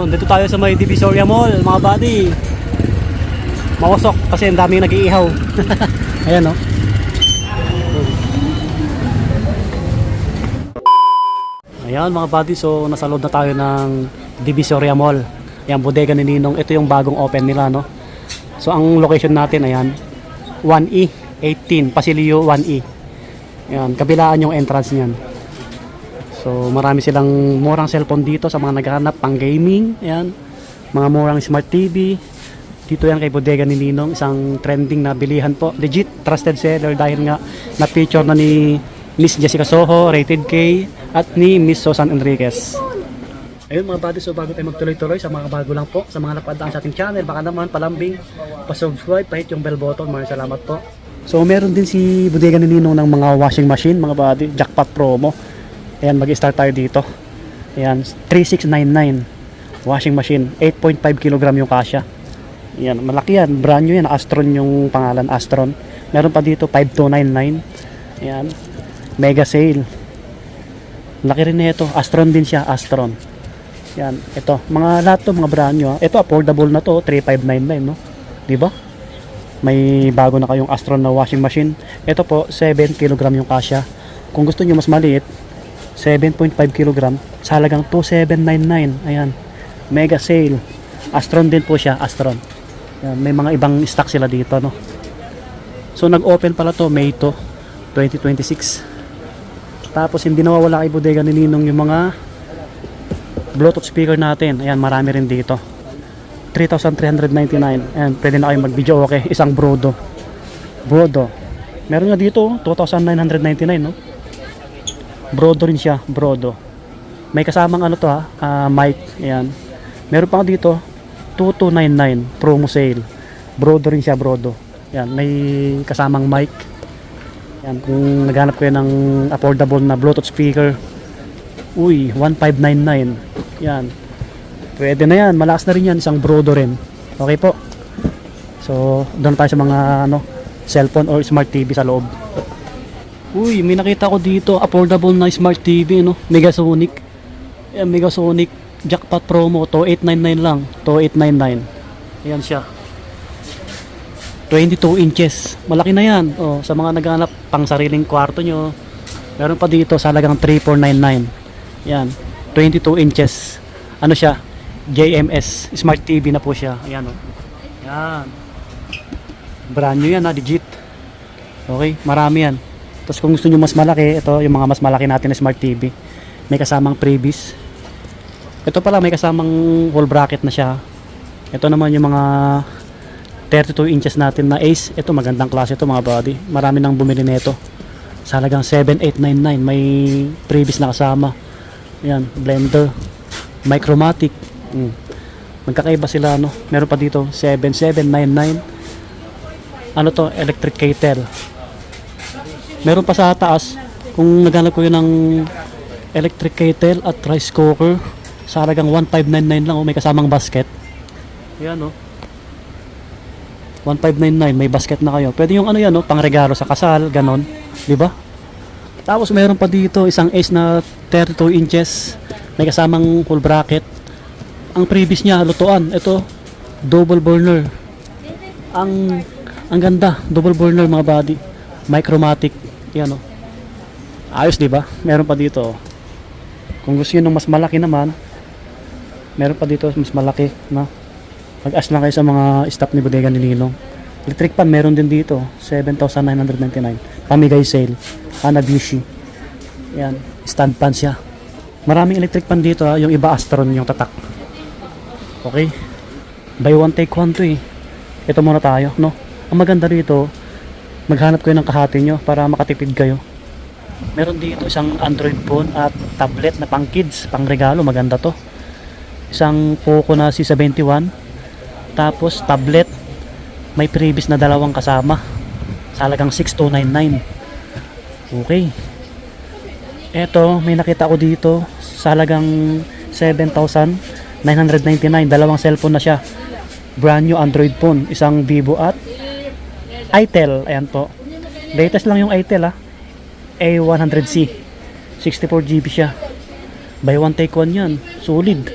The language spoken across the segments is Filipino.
Ayun, dito tayo sa may Divisoria Mall, mga buddy. Mawasok kasi ang daming nag-iihaw. Ayan, oh. Ayan, mga buddy, so nasa loob na tayo ng Divisoria Mall. Ayan, bodega ni Ninong. Ito yung bagong open nila, no. So ang location natin, ayan, 1E 18, Pasilio 1E. Ayan, kabilaan yung entrance niyan. So marami silang murang cellphone dito sa mga naghahanap pang gaming. Ayan, mga murang smart TV. Dito yan kay bodega ni Ninong, isang trending na bilihan po. Legit trusted seller dahil nga na-feature na ni Miss Jessica Soho, Rated K, at ni Miss Susan Enriquez. Ayun mga buddy, so bago tayo magtuloy-tuloy sa mga bago lang po, sa mga napadaan sa ating channel, baka naman palambing, pa-subscribe, pa-hit yung bell button. Maraming salamat po. So meron din si bodega ni Ninong ng mga washing machine, mga buddy, jackpot promo. Ayan, mag-start tayo dito. Ayan, 3699 washing machine, 8.5 kg yung kasya. Ayan, malaki yan, brand new yan, Astron yung pangalan, Astron. Meron pa dito 5299. Ayan, mega sale. Laki rin na ito, Astron din siya, Astron. Ayan, ito, mga lahat to, mga brand new. Ito affordable na to, 3599, no? Diba? May bago na kayong Astron na washing machine. Ito po, 7 kg yung kasya. Kung gusto niyo mas maliit, 7.5 kg sa halagang 2799. Ayan, mega sale. Astron din po siya, Astron. Ayan, may mga ibang stock sila dito, no. So nag-open pala to May 2, 2026. Tapos hindi nawawala kay bodega ni Ninong yung mga Bluetooth speaker natin. Ayan, marami rin dito. 3,399. Ayan, pwede na kayo mag-video, okay. Isang Brodo. Meron nga dito 2,999, no. Brodo rin siya, Brodo. May kasamang ano to, mic. Ayan. Meron pa dito 2299 promo sale. Brodo rin siya, Brodo. Ayan, may kasamang mic. Ayan, kung naghanap kayo ng affordable na Bluetooth speaker, uy, 1599. Ayan. Pwede na yan, malakas na rin yan, isang Brodo rin. Okay po. So, doon tayo sa mga cellphone or smart TV sa loob. Uy, may nakita ko dito, affordable na smart TV, no? Megasonic. Ayan, Megasonic jackpot promo, 2899 lang, 2899. Ayan siya. 22 inches. Malaki na yan. Oh, sa mga naghahanap pang sariling kwarto nyo. Meron pa dito sa halagang 3499. Ayan, 22 inches. Ano siya? JMS Smart TV na po siya. Ayan, oh. Ayan. Brand new yan, legit. Okay, marami yan. Tapos kung gusto nyo mas malaki, ito yung mga mas malaki natin na smart TV. May kasamang freebies. Ito pala may kasamang wall bracket na siya. Ito naman yung mga 32 inches natin na Ace. Ito magandang klase ito, mga buddy. Marami nang bumili nito. Sa halagang 7,899. May freebies na kasama. Ayan, blender. Micromatic. Magkakaiba sila, no? Meron pa dito 7,799. Ano to? Electric kettle. Meron pa sa taas, kung naghanap ko yun ng electric kettle at rice cooker, sa halagang 1599 lang, may kasamang basket. Yan, oh. 1599, may basket na kayo. Pwede yung ano yan, pang regalo sa kasal, ganon, di ba? Tapos meron pa dito isang Ace na 32 inches, may kasamang full bracket. Ang previous niya, lutuan. Ito, double burner. Ang ganda, double burner, mga buddy. Micromatic. Yan, oh. Ayos, di ba? Meron pa dito, oh. Kung gusto niyo ng mas malaki naman, meron pa dito mas malaki, no? Mag-ask lang kayo sa mga staff ni bodega ni Ninong. Electric pan meron din dito, 7,999. Pamigay sale. Hanabishi. Yan, stand pan siya. Maraming electric pan dito, yung iba Astron yung tatak. Okay? Buy one take one to, eh. Ito muna tayo, no? Ang maganda dito, maghanap kayo ng kahati nyo para makatipid kayo. Meron dito isang Android phone at tablet na pang kids, pang regalo, maganda to. Isang Poco na C71, tapos tablet, may previous na dalawang kasama sa halagang 6,299. Okay. Eto, may nakita ko dito sa halagang 7,999, dalawang cellphone na siya. Brand new Android phone, isang Vivo at Itel. Ayan po, latest lang yung Itel, A100C, 64GB siya. Buy one take one yan, solid.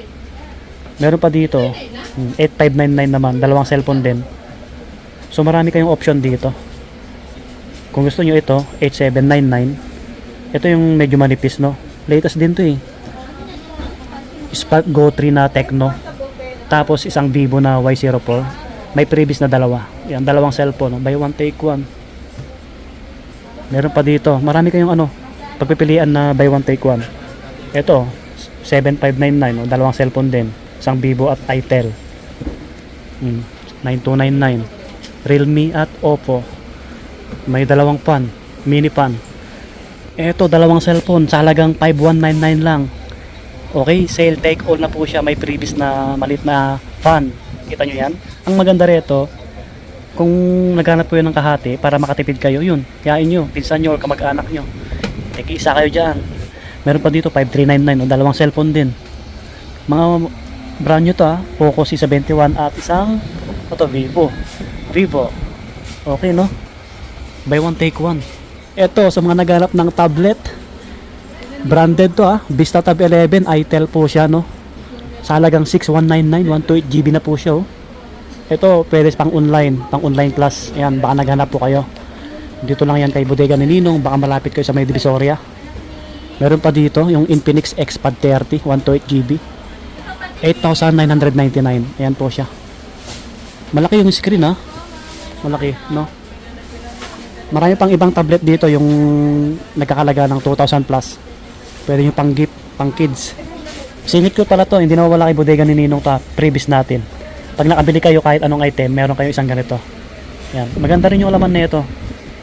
Meron pa dito, 8599 naman, dalawang cellphone din. So marami kayong option dito. Kung gusto nyo ito, 8799. Ito yung medyo manipis, no? Latest din to eh. Spark Go 3 na Tecno. Tapos isang Vivo na Y04. May previous na dalawa. Yan, dalawang cellphone, no? Buy one take one. Meron pa dito. Marami kayong pagpipilian na buy one take one. Ito, 7599, no? Dalawang cellphone din. Isang Vivo at Itel. 9299. Realme at Oppo. May dalawang fan, mini fan. Ito, dalawang cellphone, sa halagang 5199 lang. Okay, sale take all na po siya. May previous na malit na fan. Kita nyo yan? Ang maganda rito, kung naghanap po yun ng kahati para makatipid kayo, yun, yain nyo, pinsan nyo or kamag-anak nyo. Teki, isa kayo dyan. Meron pa dito 5399, dalawang cellphone din. Mga brand nyo to Poco C71 at isang Vivo. Okay, no? Buy one take one. Ito, sa mga naghanap ng tablet, branded to Vista Tab 11, Itel po siya, no? Sa halagang 6199, 128GB na po siya, oh. Ito, pwede pang online class. Ayan, baka naghanap po kayo. Dito lang yan kay Bodega ni Ninong, baka malapit kayo sa may Divisoria. Meron pa dito, yung Infinix Xpad 30, 128GB. 8,999. Ayan po siya. Malaki yung screen, malaki, no? Marami pang ibang tablet dito yung nagkakalaga ng 2,000 plus. Pwede yung pang gift, pang kids. Singit ko pala to, hindi nawawala kay Bodega ni Ninong previous natin. Pag nakabili kayo kahit anong item, meron kayo isang ganito. Yan, maganda rin yung laman na ito.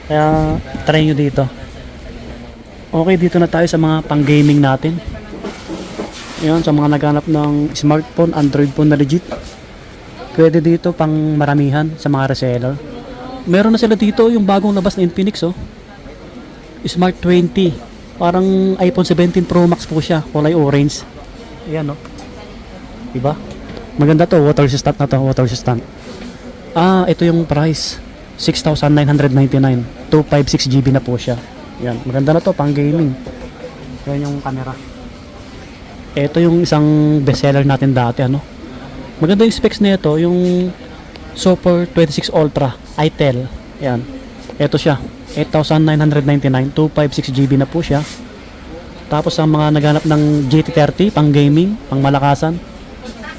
Kaya try nyo dito. Okay, dito na tayo sa mga pang gaming natin. Yan, sa mga naghanap ng smartphone, Android phone na legit. Pwede dito pang maramihan sa mga reseller. Meron na sila dito yung bagong labas na Infinix, Smart 20. Parang iPhone 17 Pro Max po siya, kulay orange. Ayan, diba? Maganda to, water resistant na to, water resistant. Ito yung price. 6,999. 256GB na po siya. Yan, maganda na to, pang gaming. Yan yung camera. Ito yung isang bestseller natin dati, Maganda yung specs nito, yung Super 26 Ultra Itel. Yan. Ito siya. 8,999, 256GB na po siya. Tapos ang mga naghanap ng GT30 pang gaming, pang malakasan,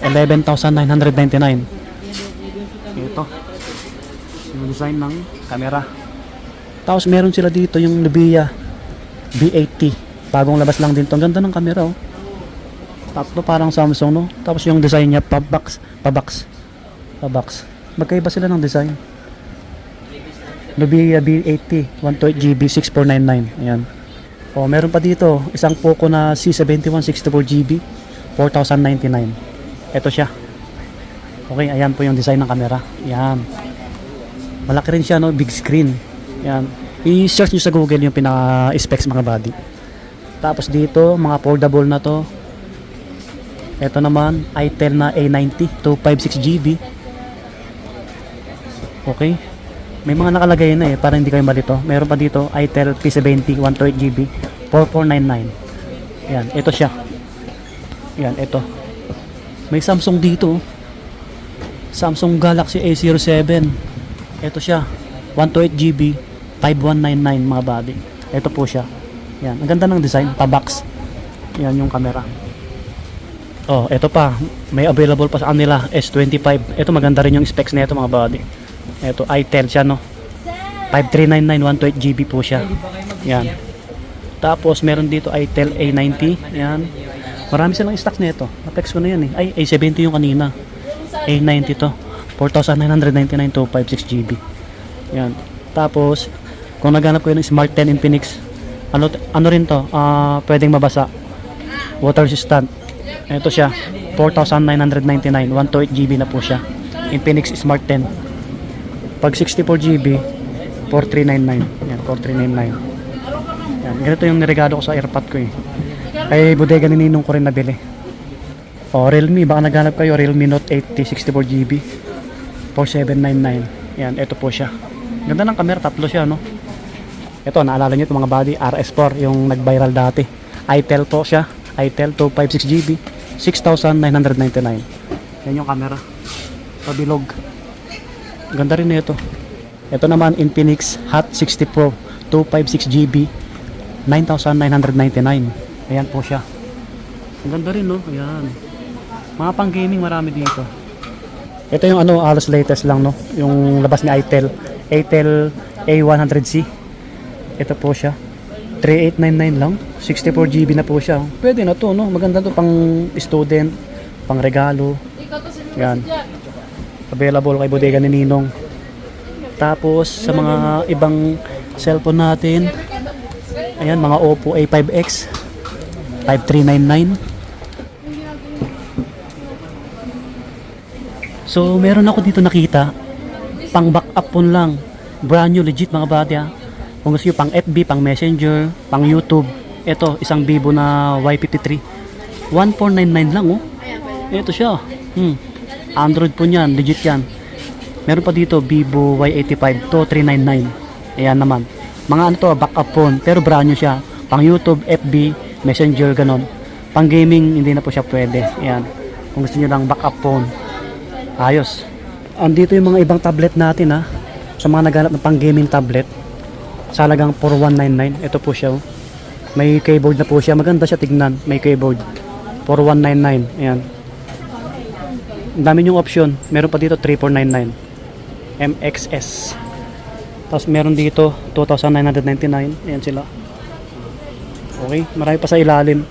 11,999. Ito. Yung design ng camera. Tapos meron sila dito yung Nubia B80. Bagong labas lang din 'to. Ang ganda ng camera, Tatlo parang Samsung, no? Tapos yung design niya pabox. Magkaiba sila ng design. Nubia B80, 128GB, 6499. Ayan. Meron pa dito, isang Poco na C71, 64GB, 4,099. Ito siya. Okay, ayan po yung design ng camera. Ayan. Malaki rin siya, big screen. Ayan. I-search nyo sa Google yung pinaka-specs mga body. Tapos dito, mga foldable na to. Ito naman, Itel na A90, 256GB. Okay. May mga nakalagay na para hindi kayo malito. Meron pa dito, Itel P70, 128GB, 4499. Ayan, ito siya. Ayan, ito. May Samsung dito. Samsung Galaxy A07. Ito siya. 128GB, 5199 mga body. Ito po siya. Ayan, ang ganda ng design. Pabox. Ayan yung camera. Ito pa. May available pa sa kanila. S25. Ito maganda rin yung specs nito mga body. Ito, Itel siya, 5399, 128GB po siya. Yan. Tapos, meron dito Itel A90. Yan. Marami silang stocks nito. Napex ko na yan Ay, A70 yung kanina. A90 to. 4,999, 256GB. Yan. Tapos, kung naghanap ko yung Smart 10 Infinix, ano rin to? Pwedeng mabasa. Water resistant. Ito siya. 4,999, 128GB na po siya. Infinix Smart 10. Pag 64GB, 4399. Yan, 4399. Yan, ganito yung niregalo ko sa AirPod ko Ay, Bodega ni Ninong ko rin nabili. Realme, baka naghanap kayo, Realme Note 80, 64GB, 4799. Yan, ito po siya. Ganda ng camera, tatlo siya, Ito, naalala nyo ito mga body, RS4, yung nag-viral dati. Itel po siya, Itel 256GB, 6,999. Yan yung camera. Pabilog. Ganda rin nito. Ito naman Infinix Hot 60 Pro 256GB 9,999. Ayan po siya. Ang ganda rin, no? Ayan. Mga pang gaming marami dito. Ito yung ano, alos latest lang, no? Yung labas ni Itel. Itel A100C. Ito po siya. 3899 lang. 64GB na po siya. Pwede na to, no? Maganda to pang student, pang regalo. Yan. Available kay Bodega ni Ninong. Tapos sa mga ibang cellphone natin, ayan, mga Oppo A5X 5399. So meron ako dito nakita pang backup phone lang, brand new, legit mga bata. Kung gusto nyo pang FB, pang Messenger, pang YouTube, ito isang Vivo na Y53 1499 lang, oh. Ito siya. Android po niyan, legit yan. Meron pa dito Vivo Y85 2399. Ayan naman. Mga ano to, backup phone, pero brand new siya. Pang YouTube, FB, Messenger, ganon. Pang gaming, hindi na po siya pwede. Ayan. Kung gusto niyo lang backup phone, ayos. Andito yung mga ibang tablet natin, ha. Sa mga naghanap ng pang gaming tablet, sa halagang 4199. Ito po siya, oh. May keyboard na po siya. Maganda siya tignan. May keyboard. 4199. Ayan. Ang dami yung option. Meron pa dito 3499. MXS. Tapos meron dito 2,999. Ayan sila. Okay. Marami pa sa ilalim.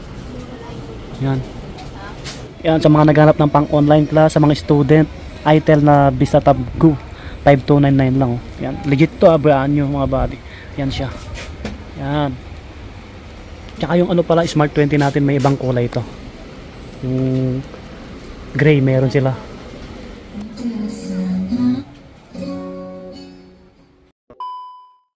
Ayan. Ayan, sa mga naghanap ng pang online class, sa mga student, Itel na Vista Tab Go 5299 lang, oh. Ayan. Legit to, brand new mga buddy. Yan siya. Yan. Tsaka yung ano pala, Smart 20 natin, may ibang kulay ito. Yung gray, meron sila.